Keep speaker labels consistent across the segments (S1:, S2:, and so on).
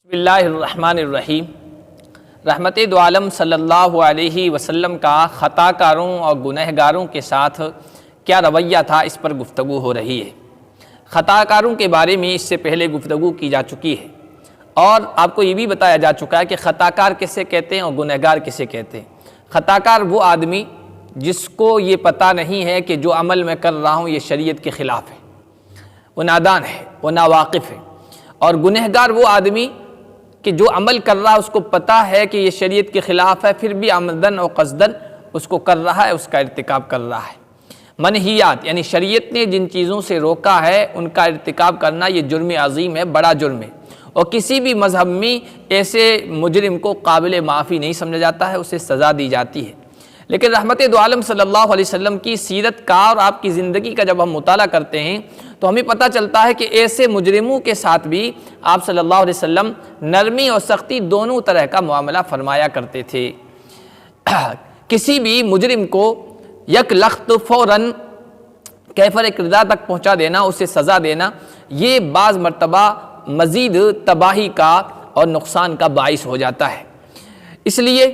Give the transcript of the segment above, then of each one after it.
S1: بسم اللہ الرحمن الرحیم۔ رحمت دو عالم صلی اللہ علیہ وسلم کا خطا کاروں اور گنہگاروں کے ساتھ کیا رویہ تھا، اس پر گفتگو ہو رہی ہے۔ خطا کاروں کے بارے میں اس سے پہلے گفتگو کی جا چکی ہے اور آپ کو یہ بھی بتایا جا چکا ہے کہ خطا کار کسے کہتے ہیں اور گنہگار کسے کہتے ہیں۔ خطا کار وہ آدمی جس کو یہ پتہ نہیں ہے کہ جو عمل میں کر رہا ہوں یہ شریعت کے خلاف ہے، وہ نادان ہے، وہ ناواقف ہے۔ اور گنہگار وہ آدمی کہ جو عمل کر رہا ہے اس کو پتہ ہے کہ یہ شریعت کے خلاف ہے، پھر بھی عمدن اور قصدن اس کو کر رہا ہے، اس کا ارتکاب کر رہا ہے۔ منہیات یعنی شریعت نے جن چیزوں سے روکا ہے ان کا ارتکاب کرنا یہ جرم عظیم ہے، بڑا جرم ہے، اور کسی بھی مذہب میں ایسے مجرم کو قابل معافی نہیں سمجھا جاتا ہے، اسے سزا دی جاتی ہے۔ لیکن رحمت دو عالم صلی اللہ علیہ وسلم کی سیرت کا اور آپ کی زندگی کا جب ہم مطالعہ کرتے ہیں تو ہمیں پتہ چلتا ہے کہ ایسے مجرموں کے ساتھ بھی آپ صلی اللہ علیہ وسلم نرمی اور سختی دونوں طرح کا معاملہ فرمایا کرتے تھے۔ کسی بھی مجرم کو یک لخت فوراً کیفر کردار تک پہنچا دینا، اسے سزا دینا، یہ بعض مرتبہ مزید تباہی کا اور نقصان کا باعث ہو جاتا ہے۔ اس لیے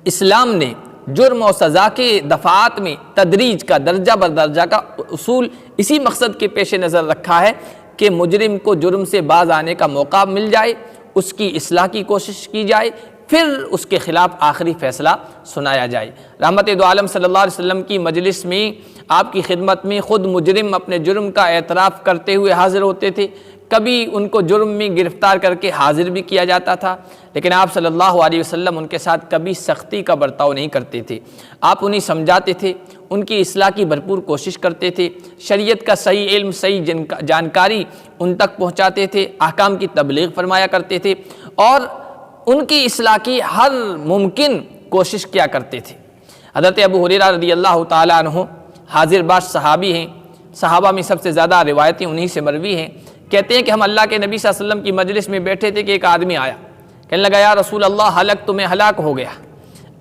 S1: اسلام نے جرم اور سزا کے دفعات میں تدریج کا، درجہ بر درجہ کا اصول اسی مقصد کے پیش نظر رکھا ہے کہ مجرم کو جرم سے باز آنے کا موقع مل جائے، اس کی اصلاح کی کوشش کی جائے، پھر اس کے خلاف آخری فیصلہ سنایا جائے۔ رحمت دو عالم صلی اللہ علیہ وسلم کی مجلس میں آپ کی خدمت میں خود مجرم اپنے جرم کا اعتراف کرتے ہوئے حاضر ہوتے تھے، کبھی ان کو جرم میں گرفتار کر کے حاضر بھی کیا جاتا تھا، لیکن آپ صلی اللہ علیہ وسلم ان کے ساتھ کبھی سختی کا برتاؤ نہیں کرتے تھے۔ آپ انہیں سمجھاتے تھے، ان کی اصلاح کی بھرپور کوشش کرتے تھے، شریعت کا صحیح علم، صحیح جانکاری ان تک پہنچاتے تھے، احکام کی تبلیغ فرمایا کرتے تھے اور ان کی اصلاح کی ہر ممکن کوشش کیا کرتے تھے۔ حضرت ابو ہریرہ رضی اللہ تعالیٰ عنہ حاضر باش صحابی ہیں، صحابہ میں سب سے زیادہ روایتیں انہی سے مروی ہیں۔ کہتے ہیں کہ ہم اللہ کے نبی صلی اللہ علیہ وسلم کی مجلس میں بیٹھے تھے کہ ایک آدمی آیا، کہنے لگا یا رسول اللہ ہلک تو میں ہلاک ہو گیا۔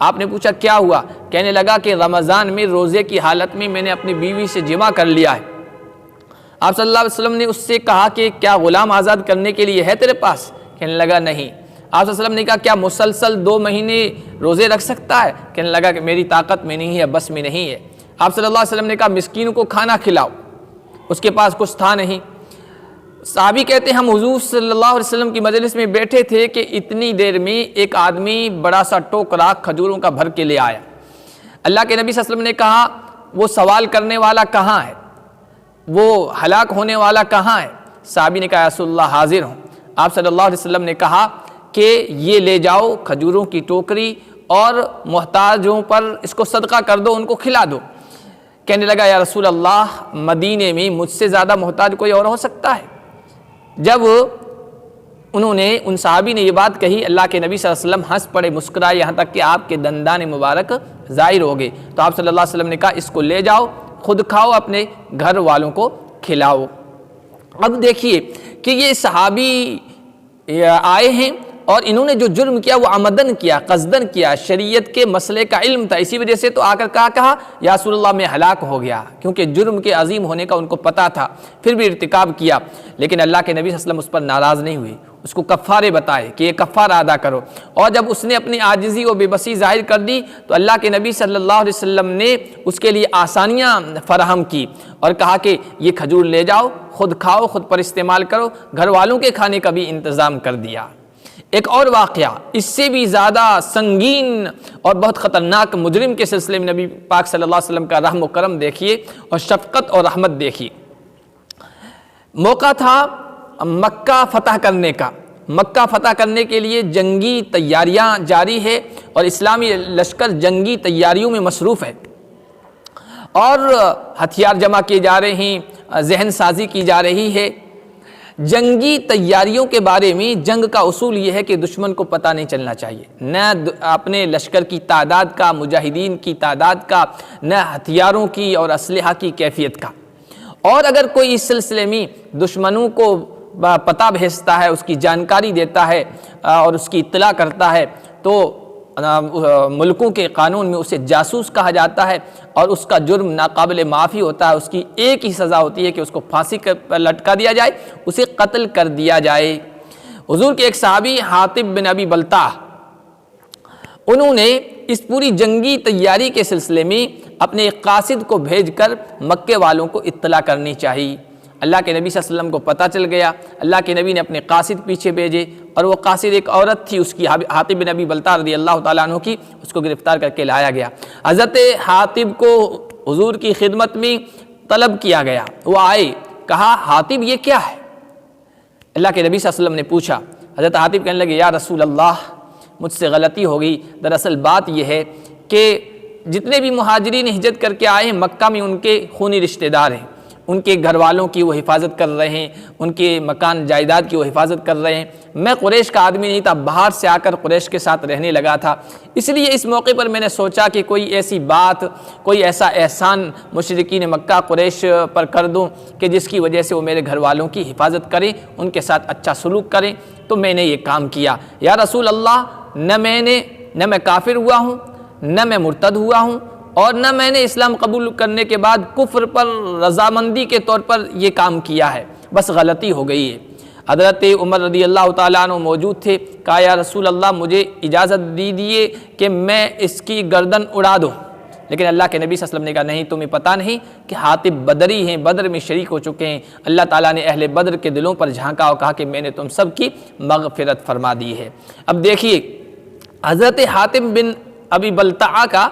S1: آپ نے پوچھا کیا ہوا؟ کہنے لگا کہ رمضان میں روزے کی حالت میں نے اپنی بیوی سے جمع کر لیا ہے۔ آپ صلی اللہ علیہ وسلم نے اس سے کہا کہ کیا غلام آزاد کرنے کے لیے ہے تیرے پاس؟ کہنے لگا نہیں۔ آپ صلی اللہ علیہ وسلم نے کہا کیا مسلسل 2 مہینے روزے رکھ سکتا ہے؟ کہنے لگا کہ میری طاقت میں نہیں ہے، بس میں نہیں ہے۔ آپ صلی اللہ علیہ وسلم نے کہا مسکینوں کو کھانا کھلاؤ، اس کے پاس کچھ تھا نہیں۔ صحابی کہتے ہیں ہم حضور صلی اللہ علیہ وسلم کی مجلس میں بیٹھے تھے کہ اتنی دیر میں ایک آدمی بڑا سا ٹوکرا کھجوروں کا بھر کے لے آیا۔ اللہ کے نبی صلی اللہ علیہ وسلم نے کہا وہ سوال کرنے والا کہاں ہے، وہ ہلاک ہونے والا کہاں ہے؟ صحابی نے کہا یا رسول اللہ حاضر ہوں۔ آپ صلی اللہ علیہ وسلم نے کہا کہ یہ لے جاؤ کھجوروں کی ٹوکری اور محتاجوں پر اس کو صدقہ کر دو، ان کو کھلا دو۔ کہنے لگا یا رسول اللہ مدینے میں مجھ سے زیادہ محتاج کوئی اور ہو سکتا ہے؟ جب انہوں نے ان صحابی نے یہ بات کہی، اللہ کے نبی صلی اللہ علیہ وسلم ہنس پڑے، مسکرائے، یہاں تک کہ آپ کے دندان مبارک ظاہر ہو گئے۔ تو آپ صلی اللہ علیہ وسلم نے کہا اس کو لے جاؤ، خود کھاؤ، اپنے گھر والوں کو کھلاؤ۔ اب دیکھیے کہ یہ صحابی آئے ہیں اور انہوں نے جو جرم کیا وہ عمدن کیا، قصدن کیا، شریعت کے مسئلے کا علم تھا، اسی وجہ سے تو آ کر کہا یا رسول اللہ میں ہلاک ہو گیا، کیونکہ جرم کے عظیم ہونے کا ان کو پتہ تھا، پھر بھی ارتکاب کیا۔ لیکن اللہ کے نبی صلی اللہ علیہ وسلم اس پر ناراض نہیں ہوئے، اس کو کفارے بتائے کہ یہ کفارہ ادا کرو، اور جب اس نے اپنی عاجزی و بے بسی ظاہر کر دی تو اللہ کے نبی صلی اللہ علیہ وسلم نے اس کے لیے آسانیاں فراہم کی اور کہا کہ یہ کھجور لے جاؤ، خود کھاؤ، خود پر استعمال کرو، گھر والوں کے کھانے کا بھی انتظام کر دیا۔ ایک اور واقعہ اس سے بھی زیادہ سنگین اور بہت خطرناک مجرم کے سلسلے میں نبی پاک صلی اللہ علیہ وسلم کا رحم و کرم دیکھیے اور شفقت اور رحمت دیکھیے۔ موقع تھا مکہ فتح کرنے کا، مکہ فتح کرنے کے لیے جنگی تیاریاں جاری ہے اور اسلامی لشکر جنگی تیاریوں میں مصروف ہے اور ہتھیار جمع کیے جا رہے ہیں، ذہن سازی کی جا رہی ہے۔ جنگی تیاریوں کے بارے میں جنگ کا اصول یہ ہے کہ دشمن کو پتہ نہیں چلنا چاہیے، نہ اپنے لشکر کی تعداد کا، مجاہدین کی تعداد کا، نہ ہتھیاروں کی اور اسلحہ کی کیفیت کا۔ اور اگر کوئی اس سلسلے میں دشمنوں کو پتہ بھیجتا ہے، اس کی جانکاری دیتا ہے اور اس کی اطلاع کرتا ہے تو ملکوں کے قانون میں اسے جاسوس کہا جاتا ہے اور اس کا جرم ناقابل معافی ہوتا ہے۔ اس کی ایک ہی سزا ہوتی ہے کہ اس کو پھانسی پر لٹکا دیا جائے، اسے قتل کر دیا جائے۔ حضور کے ایک صحابی حاطب بن ابی بلتع، انہوں نے اس پوری جنگی تیاری کے سلسلے میں اپنے ایک قاصد کو بھیج کر مکے والوں کو اطلاع کرنی چاہیے۔ اللہ کے نبی صلی اللہ علیہ وسلم کو پتہ چل گیا، اللہ کے نبی نے اپنے قاصد پیچھے بھیجے، اور وہ قاصد ایک عورت تھی، اس کی حاطب بن ابی بلتع رضی اللہ تعالیٰ عنہ کی، اس کو گرفتار کر کے لایا گیا۔ حضرت حاطب کو حضور کی خدمت میں طلب کیا گیا، وہ آئے، کہا حاطب یہ کیا ہے؟ اللہ کے نبی صلی اللہ علیہ وسلم نے پوچھا، حضرت حاطب کہنے لگے یا رسول اللہ مجھ سے غلطی ہو گئی، دراصل بات یہ ہے کہ جتنے بھی مہاجرین ہجرت کر کے آئے ہیں مکہ میں ان کے خونی رشتہ دار ہیں، ان کے گھر والوں کی وہ حفاظت کر رہے ہیں، ان کے مکان جائیداد کی وہ حفاظت کر رہے ہیں، میں قریش کا آدمی نہیں تھا، باہر سے آ کر قریش کے ساتھ رہنے لگا تھا، اس لیے اس موقع پر میں نے سوچا کہ کوئی ایسی بات، کوئی ایسا احسان مشرکین مکہ قریش پر کر دوں کہ جس کی وجہ سے وہ میرے گھر والوں کی حفاظت کریں، ان کے ساتھ اچھا سلوک کریں، تو میں نے یہ کام کیا۔ یا رسول اللہ نہ میں کافر ہوا ہوں، نہ میں مرتد ہوا ہوں، اور نہ میں نے اسلام قبول کرنے کے بعد کفر پر رضامندی کے طور پر یہ کام کیا ہے، بس غلطی ہو گئی ہے۔ حضرت عمر رضی اللہ تعالیٰ عنہ موجود تھے، کہا یا رسول اللہ مجھے اجازت دیجیے کہ میں اس کی گردن اڑا دوں، لیکن اللہ کے نبی صلی اللہ علیہ وسلم نے کہا نہیں، تمہیں پتہ نہیں کہ حاطب بدری ہیں، بدر میں شریک ہو چکے ہیں، اللہ تعالیٰ نے اہل بدر کے دلوں پر جھانکا اور کہا کہ میں نے تم سب کی مغفرت فرما دی ہے۔ اب دیکھیے حضرت حاطب بن ابی بلتع کا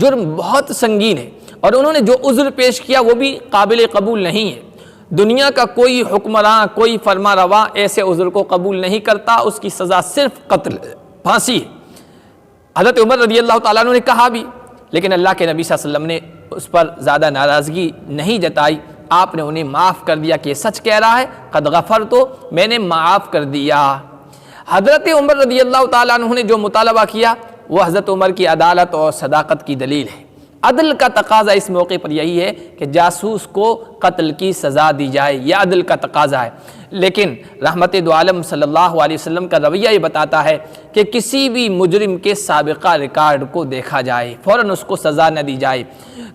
S1: جرم بہت سنگین ہے، اور انہوں نے جو عذر پیش کیا وہ بھی قابل قبول نہیں ہے۔ دنیا کا کوئی حکمراں، کوئی فرما روا ایسے عذر کو قبول نہیں کرتا، اس کی سزا صرف قتل، پھانسی ہے۔ حضرت عمر رضی اللہ تعالیٰ عنہ نے کہا بھی، لیکن اللہ کے نبی صلی اللہ علیہ وسلم نے اس پر زیادہ ناراضگی نہیں جتائی، آپ نے انہیں معاف کر دیا کہ یہ سچ کہہ رہا ہے، قد غفرت، میں نے معاف کر دیا۔ حضرت عمر رضی اللہ تعالیٰ عنہ نے جو مطالبہ کیا وہ حضرت عمر کی عدالت اور صداقت کی دلیل ہے۔ عدل کا تقاضا اس موقع پر یہی ہے کہ جاسوس کو قتل کی سزا دی جائے، یہ عدل کا تقاضا ہے، لیکن رحمت دو عالم صلی اللہ علیہ وسلم کا رویہ یہ بتاتا ہے کہ کسی بھی مجرم کے سابقہ ریکارڈ کو دیکھا جائے، فوراً اس کو سزا نہ دی جائے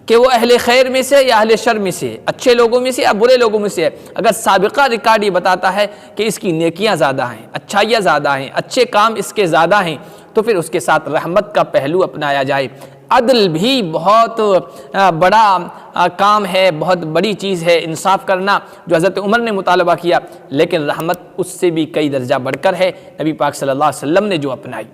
S1: کہ وہ اہل خیر میں سے یا اہل شر میں سے، اچھے لوگوں میں سے یا برے لوگوں میں سے ہے۔ اگر سابقہ ریکارڈ یہ بتاتا ہے کہ اس کی نیکیاں زیادہ ہیں، اچھائیاں زیادہ ہیں، اچھے کام اس کے زیادہ ہیں، تو پھر اس کے ساتھ رحمت کا پہلو اپنایا جائے۔ عدل بھی بہت بڑا کام ہے، بہت بڑی چیز ہے انصاف کرنا، جو حضرت عمر نے مطالبہ کیا، لیکن رحمت اس سے بھی کئی درجہ بڑھ کر ہے، نبی پاک صلی اللہ علیہ وسلم نے جو اپنائی۔